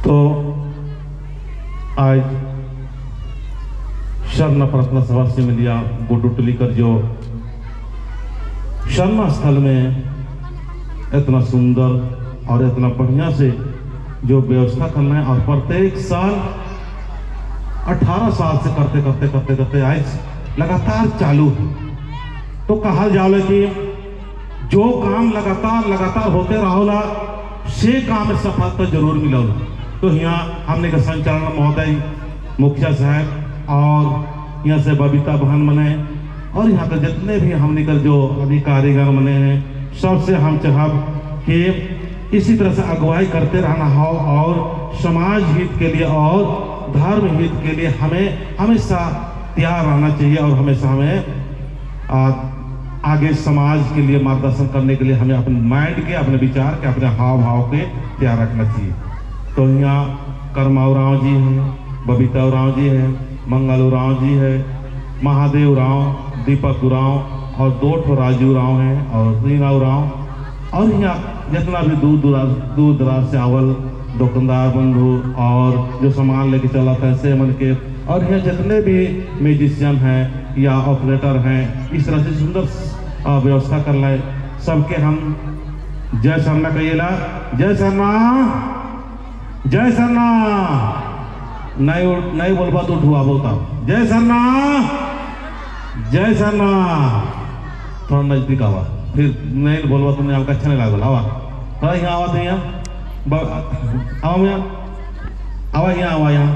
तो आज शरण प्रार्थना सभा से मिलिया गुड्डू टलीकर जो शरण स्थल में इतना सुंदर और इतना बढ़िया से जो व्यवस्था करना है और प्रत्येक साल 18 साल से करते करते करते करते आज लगातार चालू है। तो कहा जाओ कि जो काम लगातार होते रहोला से काम में सफलता जरूर मिलोला। तो यहाँ हमने का संचालन महोदय मुखिया साहब और यहाँ से बबीता बहन मने और यहाँ के जितने भी हमने का जो अधिकारीगण मने हैं सबसे हम चाहब कि इसी तरह से अगुवाई करते रहना हो और समाज हित के लिए और धर्म हित के लिए हमें हमेशा तैयार रहना चाहिए और हमेशा हमें आगे समाज के लिए मार्गदर्शन करने के लिए हमें अपने माइंड के, अपने विचार के, अपने हाव भाव के तैयार रखना चाहिए। तो यहाँ कर्मा उरांव जी हैं, बबीता उरांव जी हैं, मंगल उरांव जी है, महादेव उरांव, दीपक उरांव और 2 राजू उरांव हैं और रीना उरांव और यहाँ जितना भी दूर दराज से आवल दुकानदार बंधु और जो सामान लेके चला था ऐसे मन के और यहाँ जितने भी म्यूजिशियन हैं या ऑपरेटर हैं इस तरह से सुंदर व्यवस्था कर लाए सबके हम जय सरना कहिएला। जय सरना, जय सरना। नहीं बोलबा तो उठुआ बोलता जय सरना, जय सरना। थोड़ा नजदीक आवा, फिर नहीं बोलबा तुमने आपका अच्छा नहीं लागल। आवा थोड़ा यहाँ आवा, तो यहाँ आवा यहाँ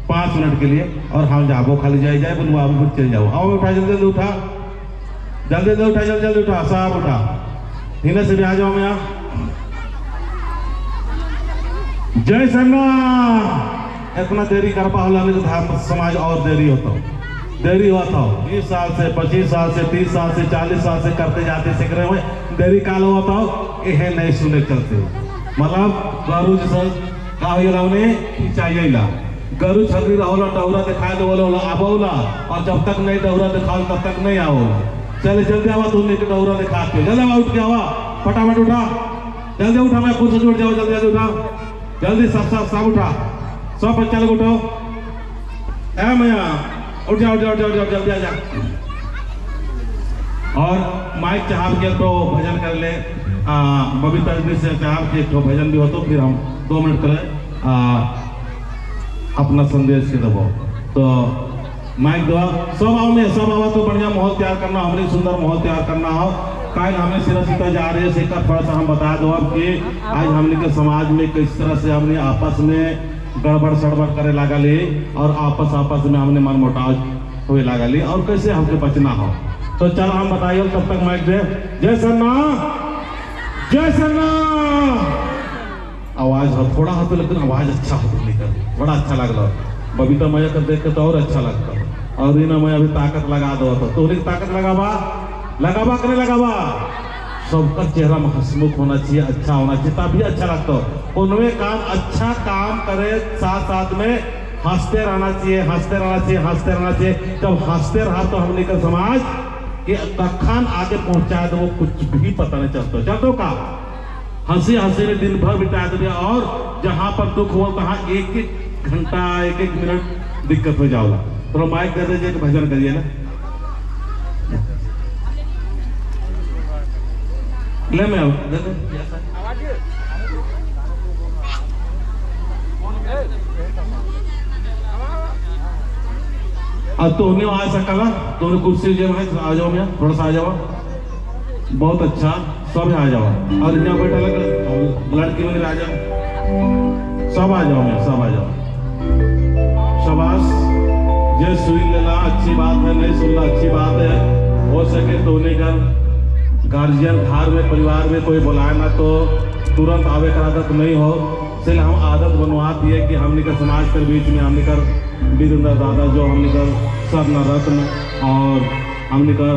5 मिनट के लिए और हम जाबो खाली जाए बोलूँ आप फिर चले जाओ। आओ उठा, जल्दी उठा, जल्दी उठा, साहब उठा, हिने से भी आ जाओ। मैं यहाँ जय सरना। इतना देरी कर पा धर्म समाज और देरी होता हो 20 साल से 25 साल से 30 साल से 40 साल से करते जाते सीख रहे हुए देरी काल होता हो यह नहीं सुने चलते। मतलब गरु जैसा चाहिए ला गरु छतरी रहोला डौरा दिखाए दो आबोला और जब तक नहीं डौरा दिखाओ तब तक नहीं आओला। चले जल्दी आवा, तुम लेके डौरा दिखा के जल्दी आवा, उठ के आवा, फटाफट उठा, जल्दी उठा, मैं खुद से जुड़ जाओ, जल्दी उठा, जल्दी सब उठा, सब बच्चा लोग उठाओ। ए मैया उठ जाओ जल्दी आ जा। और माइक चाहब के तो भजन कर ले बबीता जी से चाहब के तो भजन भी हो तो फिर हम 2 मिनट करें अपना संदेश के दबो। तो माइक दो सब आओ तो बढ़िया माहौल तैयार करना, हमने सुंदर माहौल तैयार करना हो। कल हमें सिरा सीता जा रहे हैं थोड़ा सा हम बता दो अब कि आज हमने के समाज में किस तरह से हमने आपस में गड़बड़ सड़बड़ करे लगा ली और आपस में हमने मन मुटाव हुए लगा ली और कैसे हमसे बचना हो। तो चलो हम बताइए तब तक माइक दे। जय सरना, जय सरना। आवाज हो थोड़ा हो तो लेकिन आवाज अच्छा हो निकल, बड़ा अच्छा लग रहा। बबीता मैया कर देख के तो और अच्छा लगता। और रीना मैया भी ताकत लगा दो तो ताकत लगावा कि नहीं लगावा। सबका चेहरा में हंसमुख होना चाहिए, अच्छा होना चाहिए, तभी अच्छा लगता हो। उनमें काम अच्छा काम करे साथ में हंसते रहना चाहिए। जब हंसते रहा तो हमने का समाज के कखान आगे पहुंचा दो वो कुछ भी पता नहीं चलता का हंसी में दिन भर बिता दिया और जहां पर दुख हुआ तहां 1-1 घंटा 1-1 मिनट दिक्कत हो जाओगा। तो माइक दे दीजिए कि भजन करिए ना। ले मैं अब तो उन्हें आ सकला तो कुर्सी जो है आ जाओ, मैं थोड़ा सा आ जाओ। बहुत अच्छा, सब आ जाओ और यहाँ बैठा लगा लड़की वाले आ जाओ, सब आ जाओ, मैं सब आ जाओ। शाबाश, जे सुन लेना अच्छी बात है, नहीं सुनना अच्छी बात है। हो सके तो उन्हें गार्जियन घर में परिवार में कोई बुलाए ना तो तुरंत आवे का आदत नहीं हो। इसलिए हम आदत बनवा दिए कि हमने का समाज के बीच में हमने कर वीरेंद्र दादा जो हमने कर स्वर्ण रत्न और हमने कर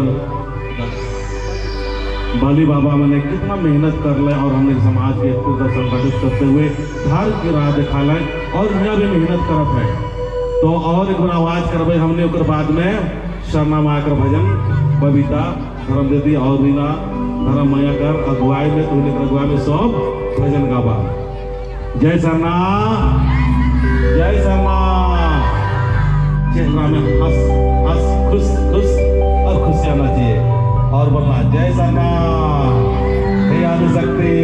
बाली बाबा मैंने कितना मेहनत कर ले और हमने समाज के संगठित करते हुए धर्म की राह दिखा लें और यहाँ भी मेहनत करत है। तो और एक बार आवाज करवे हमने ओकर बाद में शरणा माँ कर भजन बबीता धर्म दीदी और रीना धर्म मैया कर अगुवाई में तुमने अगुवाई में सब भजन गावा। जय सरनाम, जय सरनाम। चेहरा में हंस हंस खुश खुश और खुशी आना चाहिए और बोलना जय सरनाम। हे आदिशक्ति,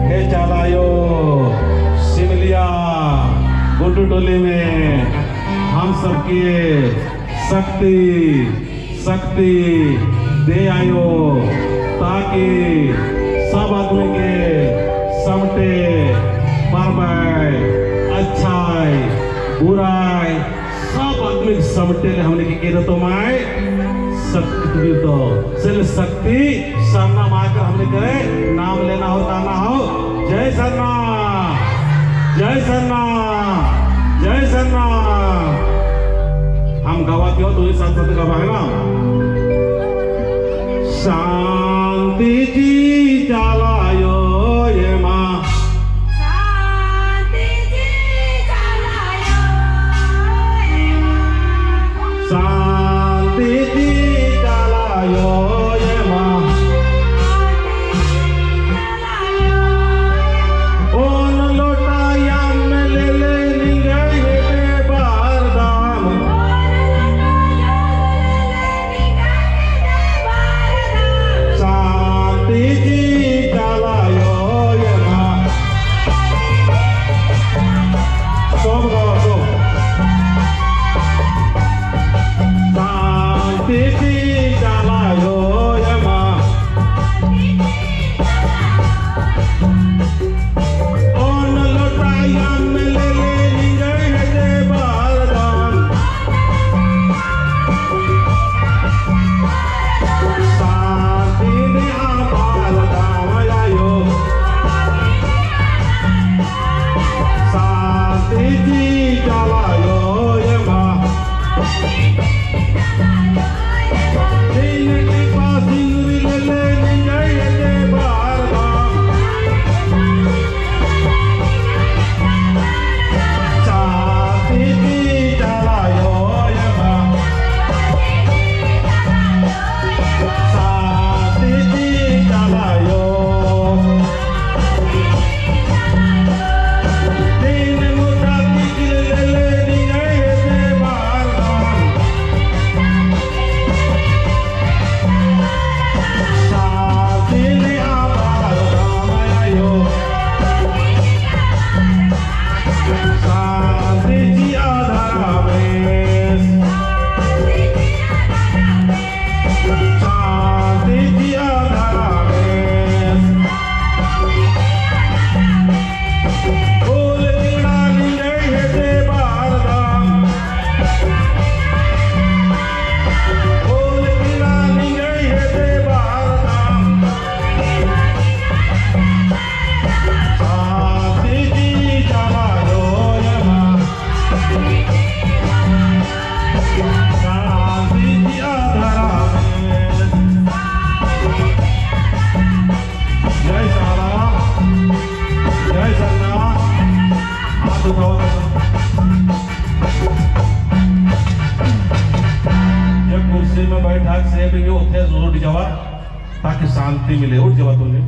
हे चालायो, सिमलिया गुड्डू टोली में हम सबकी शक्ति शक्ति दे आयो ताकि सब आदमी के समटे परवाय अच्छाई बुराई सब आदमी के समटे ले हमने की तो माय शक्ति तो सिल शक्ति सरना माकर हमने करे नाम लेना हो ताना हो। जय सरना, जय सरना, जय सरना। हम गवाती हो तो साथ साथ गवाएगा। शांति जी चालायो ये माँ, शांति जी चालायो ये माँ, शांति जी चालायो ये माँ। ओन लोटाया में ले ले निगाहे बार दाम। शांति जी चालायो ये माँ। सब गाओ सब। शांति जी चालायो ये माँ। ओन लोटाया में ले ले निगाहे बार दाम। शांति ने आपाल दाम आयो। शांति जी चालायो ये माँ। दिन के पास ले ले निगाहे बार दाम। शांति जी चालायो ये माँ। शांति जी चालायो। दिन मुद्दा की ले ले निगाहे बार दाम। शांति ने आपाल दाम आयो। शांति जी आधारा में। शांति जी आधारा में। फूल कीड़ा निगाहे बार दाम। फूल कीड़ा निगाहे बार दाम। शांति जी चालायो ये माँ। शांति जी आधारा में। जय सारा, जय सरना। हाथ उठाओ। जब कुर्सी में बैठा से भी उठे उठ जावा ताकि शांति मिले। उठ जावा तुमने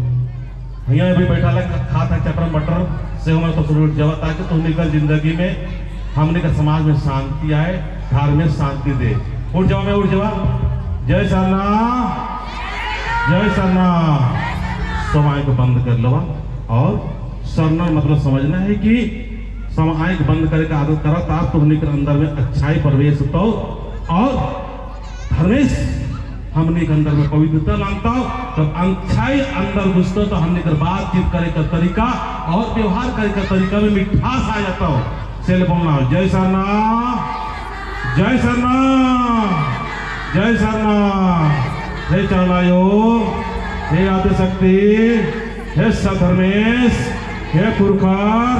यहाँ भी बैठा ला खा था चटर मटर से हमें तो उठ जावा ताकि तुम निकल जिंदगी में हमने का समाज में शांति आए, घर में शांति दे। उठ जाओ मैं उठ जावा। जय सरना, जय सरना। समय को बंद कर लो और सरना मतलब समझना है कि समय को बंद करे का आदत करा तार तो निकल अंदर में अच्छाई प्रवेश होता हो और धर्मेश हमने के अंदर में पवित्रता लाता हो। जब अच्छाई अंदर घुसता तो हमने कर बातचीत करे का तरीका और व्यवहार करे का तरीका में मिठास आ जाता हो। चल बोलना जय सरना, जय सरना, जय सरना। हे चालायो, हे आदिशक्ति, हे सधर्मेश, हे पुरखार,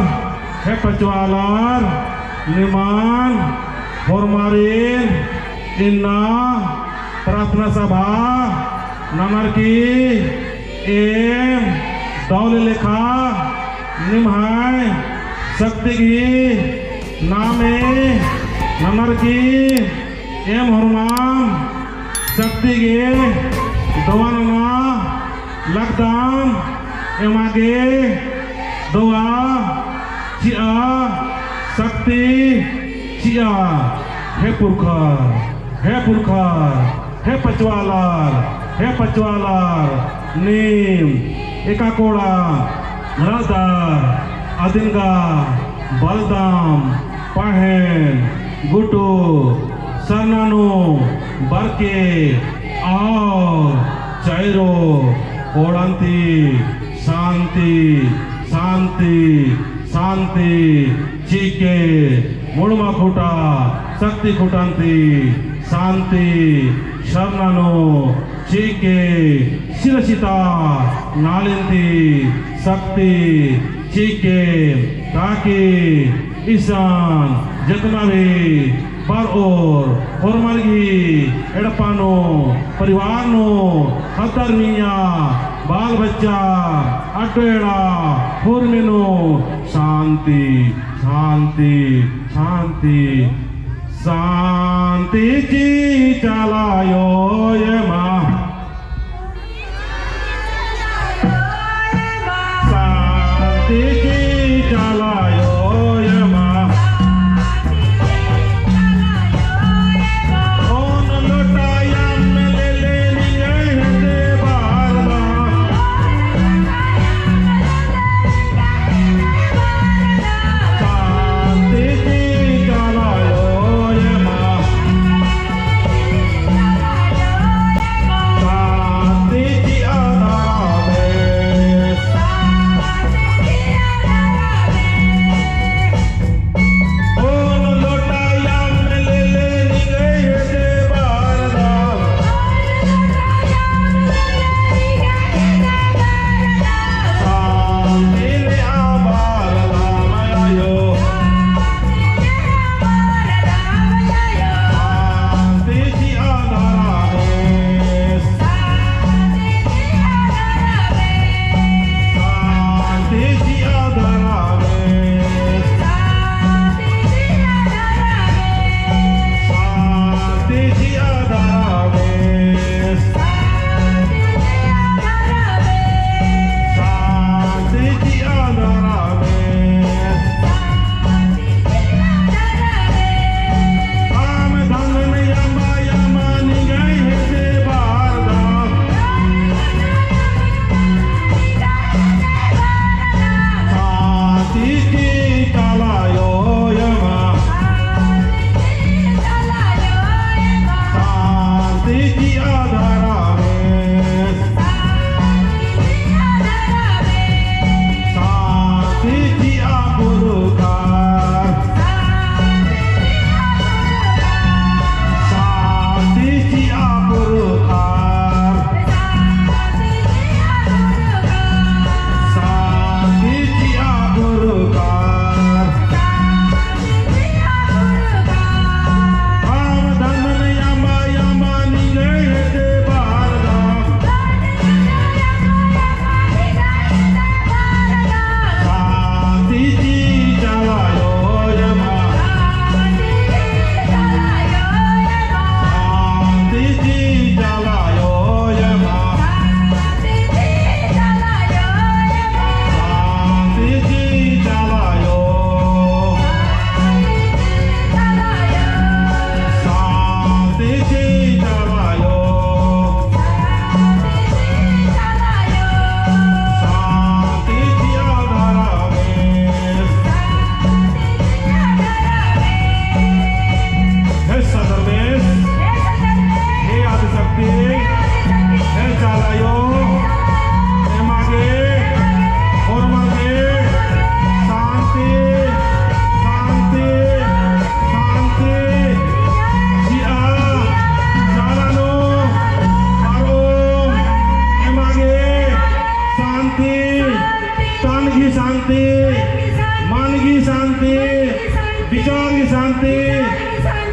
हे पचवालार, निमान, होरमारीन, इन्ना, प्रार्थना सभा, नमर की, एम, दौल लेखा, निम्हाय, शक्ति की, नामे, नमर की, एम हरमाम, शक्ति के, दवाना, लगदाम, एम आगे, दुआ Cia Sakti Cia He Purkhar He Pachwalar Neem Ekakoda Radar Adinga Baldam Pahen Gutu Sarnanu Barke और चाइरो ओड़ंती शांति शांति शांति चीके मुड़मा खुटा शक्ति खुटांती शांति शरणनो चीके शिरसिता नालिंती शक्ति चीके ताकि ईशान जितना भी पर और होरमर्गी एडपानो परिवार नो हतरमिया बाल बच्चा अटेड़ा हुरमिनो शांति शांति शांति शांति जी चलायो ये माँ शांति जी चलायो ये माँ विचार की शांति,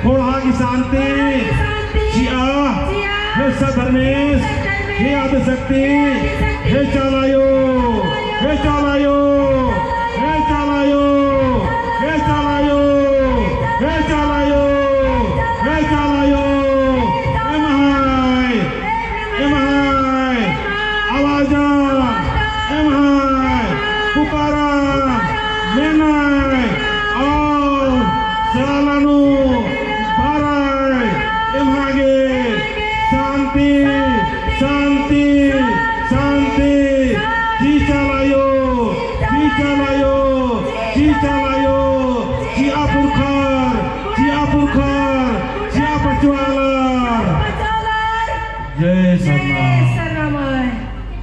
होड़ा की शांति, जिया, हे सधर्मेश, हे आदिशक्ति, हे चालायो, हे चालायो, हे चालायो, हे चालायो, हे चालायो, हे चालायो, हे महाय, हे महाय, आवाजा, हे महाय, पुकारा, मेना चालायो जिया पुरखर जिया पचवालर जय सरना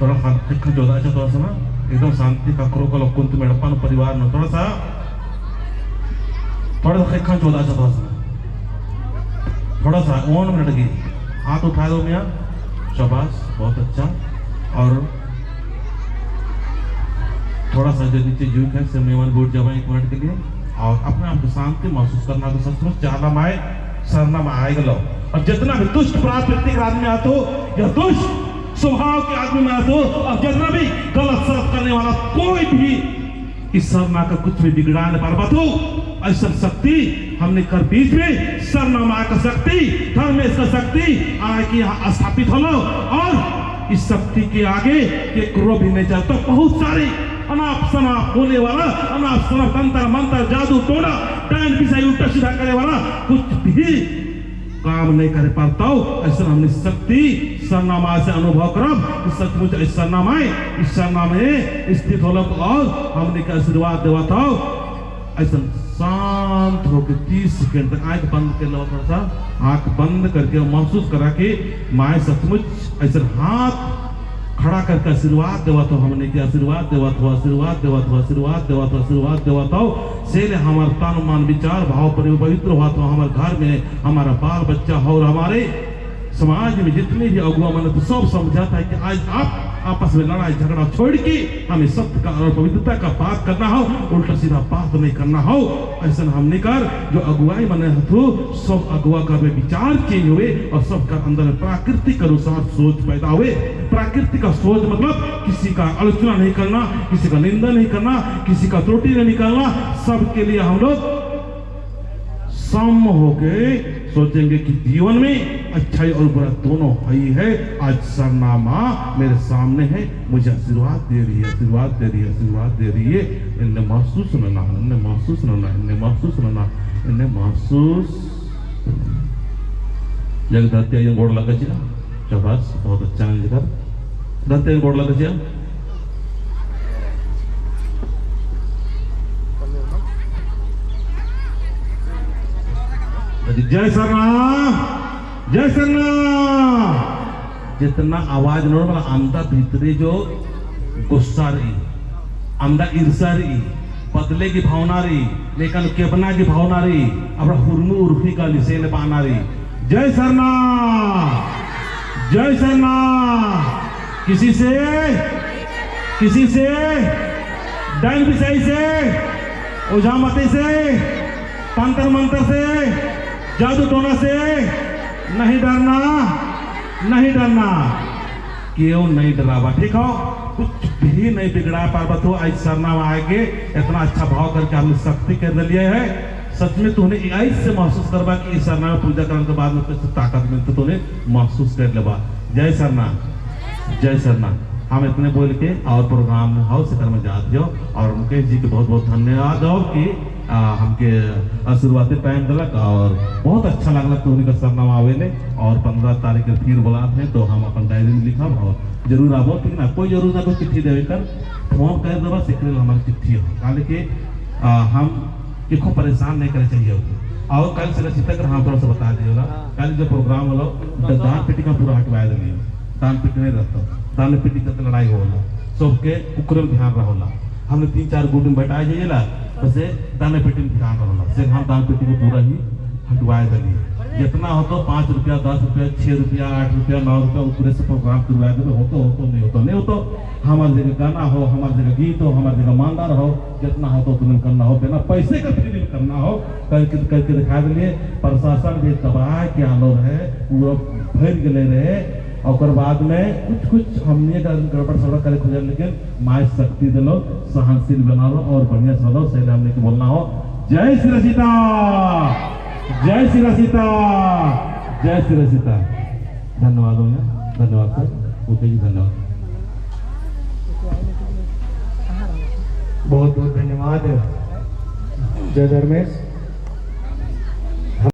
थोड़ा शांति का जोदाचा थोड़ा सा ना एकदम शांति का करो कल कुंत मेड़पन परिवार में थोड़ा सा खा जोदाचा थोड़ा सा 1 मिनट की हाथ उठा दो मियाँ शाबाश बहुत अच्छा और थोड़ा सा जो नीचे झुक है मेवन बोर्ड जब 1 मिनट के लिए और अपने आप को शांति महसूस करना तो सचमुच चाहना माए सरना में आएगा लो और जितना भी दुष्ट प्राकृतिक आदमी आते हो या दुष्ट स्वभाव के आदमी में आते हो और जितना भी गलत सर्फ करने वाला कोई भी इस सरना का कुछ भी बिगड़ा नहीं पार बात हो ऐसा शक्ति हमने कर बीच में सरना माया का शक्ति धर्मेश का शक्ति आए कि यहाँ स्थापित हो लो और इस शक्ति के आगे ये क्रोध भी नहीं चलता बहुत सारे अनाप शनाप बोले वाला अनाप शनाप तंत्र मंत्र जादू टोना टाइम पिसाई उल्टा सीधा करे वाला कुछ भी काम नहीं कर पाता हो ऐसा हमने शक्ति सरनामा से अनुभव करब सचमुच इस सरनामा में स्थित होलक और हमने का आशीर्वाद देवत हो ऐसा शांत होकर 30 सेकंड तक आंख बंद कर लो थोड़ा सा आंख बंद करके महसूस करा कि माए सचमुच ऐसा हाथ खड़ा करके आशीर्वाद देवत हो हमने के आशीर्वाद देवत हो आशीर्वाद देवत हो आशीर्वाद देवत हो आशीर्वाद देवत हो से हमार तन मन विचार भाव पवित्र हुआ तो हमारे घर में हमारा बाल बच्चा हो और हमारे समाज में जितने भी अगुआ मन तो सब समझाता है कि आज आप आपस में लड़ाई झगड़ा छोड़ के हमें सत्य का और पवित्रता का बात करना हो उल्टा सीधा बात नहीं करना हो ऐसा हमने कर जो अगुवाई मने हो सब अगुआ का में विचार चेंज हुए और सबका अंदर में प्राकृतिक अनुसार सोच पैदा हुए प्राकृतिक का सोच मतलब किसी का आलोचना नहीं करना किसी का निंदा नहीं करना किसी का त्रुटि नहीं निकालना सबके लिए हम लोग सम होके सोचेंगे कि जीवन में अच्छाई और बुरा दोनों ही है आज सरनामा मेरे सामने है मुझे आशीर्वाद दे रही है आशीर्वाद दे रही है आशीर्वाद दे रही है इन्हें महसूस होना इन्हें महसूस होना इन्हें महसूस होना इन्हें महसूस जग धरती गोड़ लगा चिया शाबाश बहुत अच्छा है जगह धरती गोड़ लगा चिया जय सरना जय सरना जितना आवाज नोड़ वाला अंदर भीतरे जो गुस्सा रही अंदर ईर्षा रही बदले की भावना रही लेकिन केपना की भावना रही अब हुरमू उर्फी का लिसेन पाना रही जय सरना किसी से डाइन बिसाई से ओझामती से तंत्र मंत्र से जादू टोना से नहीं डरना क्यों नहीं डरावा ठीक हो कुछ भी नहीं बिगड़ा पार्वत हो आज सरना में आएंगे इतना अच्छा भाव करके हमने शक्ति कर लिया है सच में तूने ऐसे महसूस करवा कि इस सरना में पूजा करने के बाद में कुछ ताकत मिलती तूने महसूस कर लेवा जय सरना हम इतने बोल के और प्रोग्राम में हाउस में जाते हो और मुकेश जी के बहुत बहुत धन्यवाद हो कि हमके शुरुआती टाइम दिलक और बहुत अच्छा लगल तो उनका सरनामा आवेले और 15 तारीख के फिर बुलाते हैं तो हम अपन डायरी में लिखब और जरूर आबो ठीक ना कोई जरूर ना कोई चिट्ठी देवे कर फोन कर देवा सिक्रेल हमारी चिट्ठी हो काले के हम किको परेशान नहीं करे चाहिए और कल से रचित कर हाँ थोड़ा सा बता दिएगा कल जो प्रोग्राम होलो दान पेटी का पूरा हटवा दिए दान पेटी नहीं रहता दान पेटी का लड़ाई होला सबके उक्रम ध्यान रहोला हमने 3-4 गुट में बैठाए जाइएला वैसे दान पेटी में ध्यान रहोला से हम दान पेटी को पूरा ही हटवाए दिए जितना हो तो 5 रुपया 10 रुपया 6 रुपया 8 रुपया 9 रुपया पूरे से प्रोग्राम करवाए देवे हो नहीं हो तो हमारे जगह गाना हो हमारे जगह गीत हो हमारे जगह मानदार हो जितना हो तो तुरंत करना हो बिना पैसे का फिल्म करना हो करके दिखा दिए प्रशासन भी तबाह के आलो रहे पूरा फैल गए रहे और बाद में कुछ हमने गड़बड़ सड़बड़ करे खोज लेकिन माय शक्ति दिलो सहनशील बना लो और बढ़िया चलो सही हमने के बोलना हो जय श्री सीता जय श्री सीता जय श्री सीता धन्यवाद धन्यवाद सर ओके जी धन्यवाद बहुत बहुत धन्यवाद जय धर्मेश।